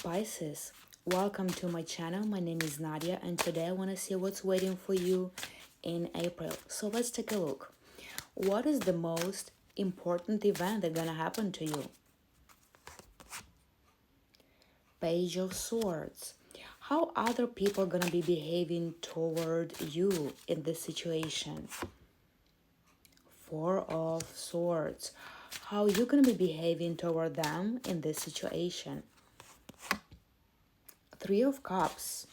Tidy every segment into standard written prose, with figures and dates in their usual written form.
Pisces, welcome to my channel. My name is Nadia and today I want to see what's waiting for you in April. So let's take a look. What is the most important event that's gonna happen to you? Page of Swords. How other people gonna be behaving toward you in this situation? Four of Swords. How you gonna be behaving toward them in this situation? Three of Cups.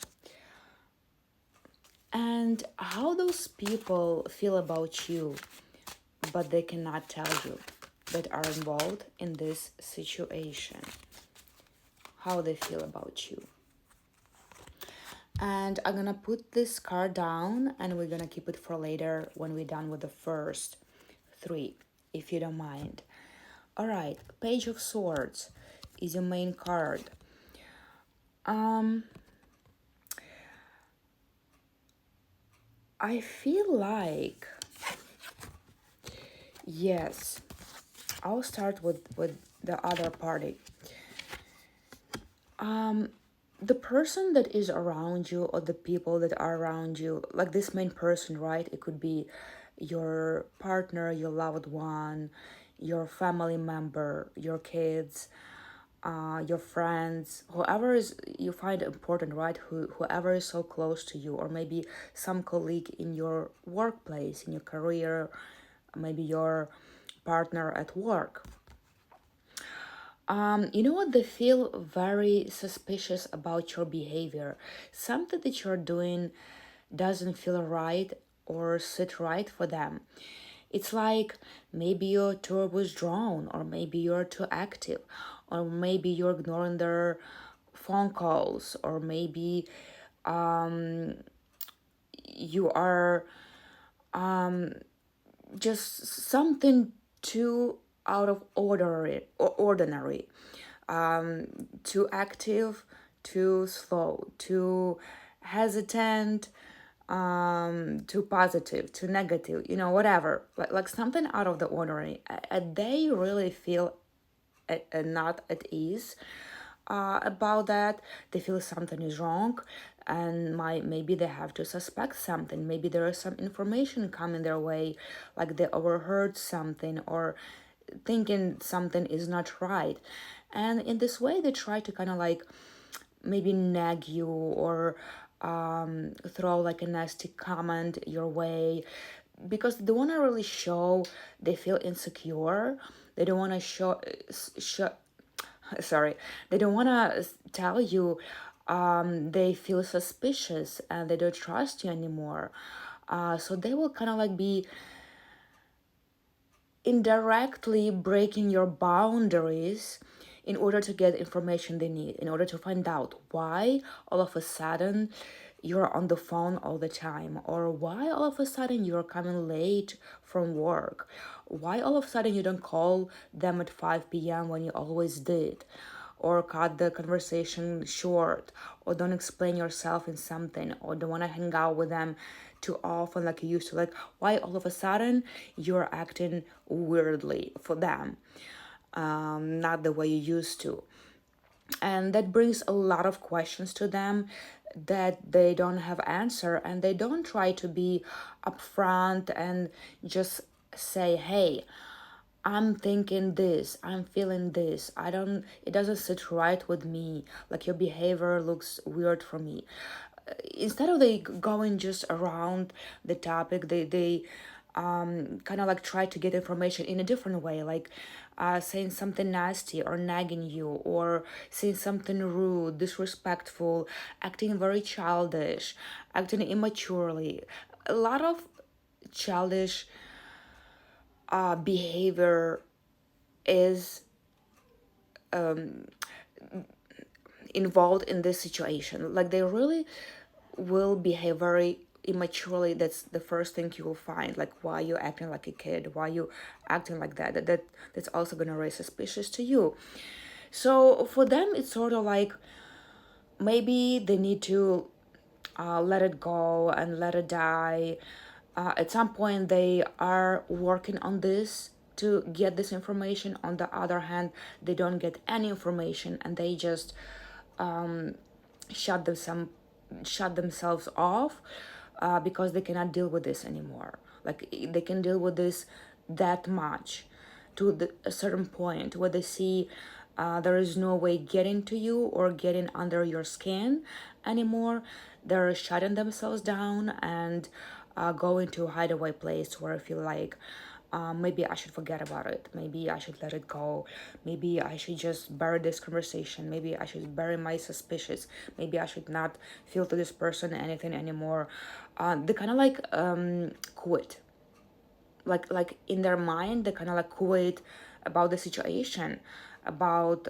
And how those people feel about you, but they cannot tell you, that are involved in this situation. How they feel about you. And I'm gonna put this card down and we're gonna keep it for later when we're done with the first three, if you don't mind. All right, Page of Swords is your main card. I feel like, yes, I'll start with the other party. The person that is around you, or the people that are around you, like this main person, right? It could be your partner, your loved one, your family member, your kids, your friends, whoever is you find important, right? Whoever is so close to you, or maybe some colleague in your workplace, in your career, maybe your partner at work. You know what? They feel very suspicious about your behavior. Something that you're doing doesn't feel right or sit right for them. It's like maybe you're too withdrawn, or maybe you're too active, or maybe you're ignoring their phone calls, or maybe you are just something too out of ordinary, too active, too slow, too hesitant, too positive, too negative, whatever, like something out of the ordinary. They really feel not at ease about that. They feel something is wrong, and maybe they have to suspect something. Maybe there is some information coming their way, like they overheard something or thinking something is not right. And in this way, they try to kind of like maybe nag you, or throw like a nasty comment your way, because they want to really show they feel insecure. They don't want to show sorry, they don't want to tell you they feel suspicious and they don't trust you anymore. So they will kind of like be indirectly breaking your boundaries in order to get information they need, in order to find out why all of a sudden you're on the phone all the time, or why all of a sudden you're coming late from work, why all of a sudden you don't call them at 5 p.m. when you always did, or cut the conversation short, or don't explain yourself in something, or don't want to hang out with them too often like you used to. Like, why all of a sudden you're acting weirdly for them, not the way you used to. And that brings a lot of questions to them that they don't have answer, and they don't try to be upfront and just say, hey, I'm thinking this, I'm feeling this, it doesn't sit right with me, like your behavior looks weird for me. Instead of they going just around the topic, they kind of like try to get information in a different way, like saying something nasty, or nagging you, or saying something rude, disrespectful, acting very childish, acting immaturely. A lot of childish behavior is involved in this situation. Like, they really will behave very immaturely. That's the first thing you will find. Like, why you acting like a kid, why you acting like that's also gonna raise suspicious to you. So for them, it's sort of like maybe they need to let it go and let it die. At some point, they are working on this to get this information. On the other hand, they don't get any information, and they just shut themselves shut themselves off, because they cannot deal with this anymore. Like they can deal with this that much to a certain point where they see there is no way getting to you or getting under your skin anymore. They're shutting themselves down and going to a hideaway place where I feel like, maybe I should forget about it. Maybe I should let it go. Maybe I should just bury this conversation. Maybe I should bury my suspicions. Maybe I should not feel to this person anything anymore. They kind of like quit. Like in their mind, they kind of like quit about the situation, about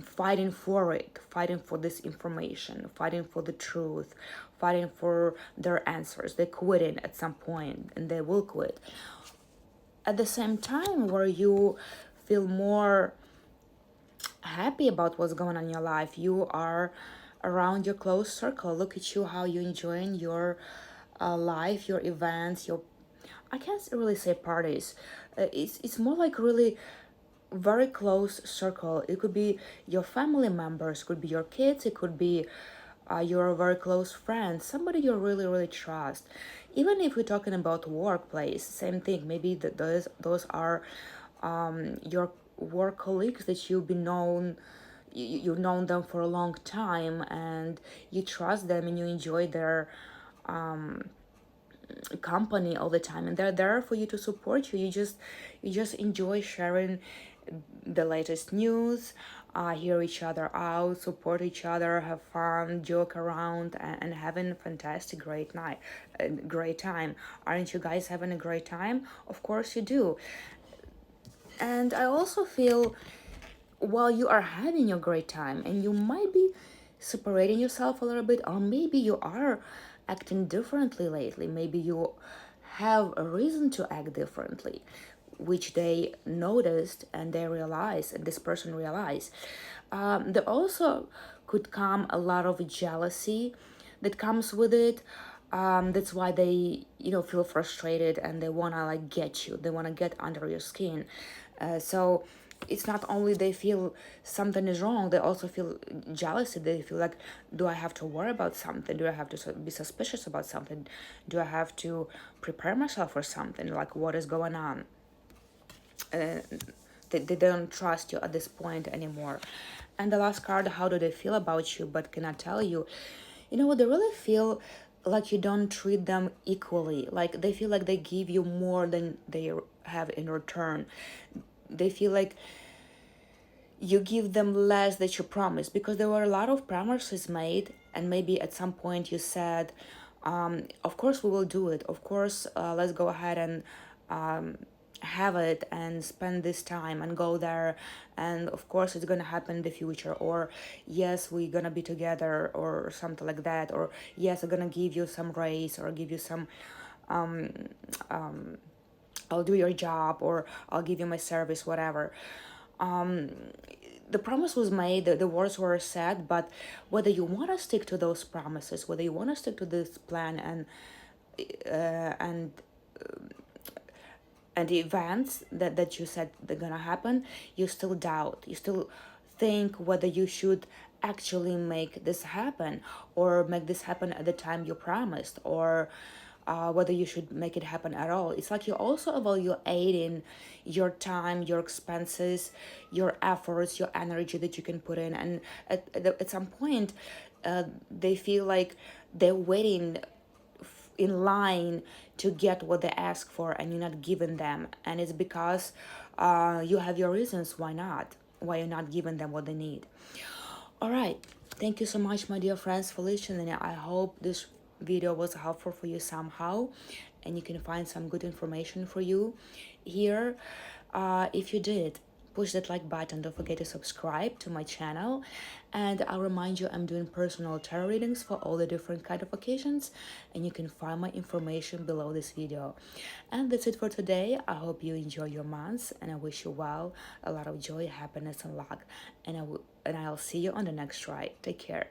fighting for it, fighting for this information, fighting for the truth, fighting for their answers. They quitting at some point, and they will quit at the same time where you feel more happy about what's going on in your life. You are around your close circle. Look at you, how you enjoying your life, your events, your, I can't really say parties. It's more like really very close circle. It could be your family members, could be your kids, it could be your very close friends, somebody you really really trust. Even if we're talking about workplace, same thing. Maybe those are your work colleagues that you've been known, you've known them for a long time, and you trust them and you enjoy their company all the time, and they're there for you to support you. You just enjoy sharing the latest news, hear each other out, support each other, have fun, joke around, and having a fantastic great night, great time. Aren't you guys having a great time? Of course you do. And I also feel, while you are having a great time and you might be separating yourself a little bit, or maybe you are acting differently lately, maybe you have a reason to act differently, which they noticed and they realized, and this person realized. There also could come a lot of jealousy that comes with it. That's why they, feel frustrated and they wanna like get you. They wanna get under your skin. So it's not only they feel something is wrong, they also feel jealousy. They feel like, do I have to worry about something? Do I have to be suspicious about something? Do I have to prepare myself for something? Like, what is going on? They don't trust you at this point anymore. And the last card, how do they feel about you but cannot tell you? You know what, they really feel like you don't treat them equally. Like they feel like they give you more than they have in return. They feel like you give them less that you promised, because there were a lot of promises made, and maybe at some point you said, of course we will do it, of course, let's go ahead and have it and spend this time and go there, and of course it's gonna happen in the future, or yes, we're gonna be together, or something like that, or yes, I'm gonna give you some raise, or give you some I'll do your job, or I'll give you my service, whatever. The promise was made, the words were said, but whether you want to stick to those promises, whether you want to stick to this plan uh, and and the events that you said they're gonna happen, you still doubt. You still think whether you should actually make this happen, or make this happen at the time you promised, or whether you should make it happen at all. It's like you're also evaluating your time, your expenses, your efforts, your energy that you can put in. And at some point, they feel like they're waiting in line to get what they ask for, and you're not giving them. And it's because you have your reasons why not, why you're not giving them what they need. All right, thank you so much, my dear friends, for listening. I hope this video was helpful for you somehow, and you can find some good information for you here. If you did, push that like button. Don't forget to subscribe to my channel, and I'll remind you, I'm doing personal tarot readings for all the different kind of occasions, and you can find my information below this video. And that's it for today. I hope you enjoy your months, and I wish you well, a lot of joy, happiness, and luck. And I'll see you on the next try. Take care.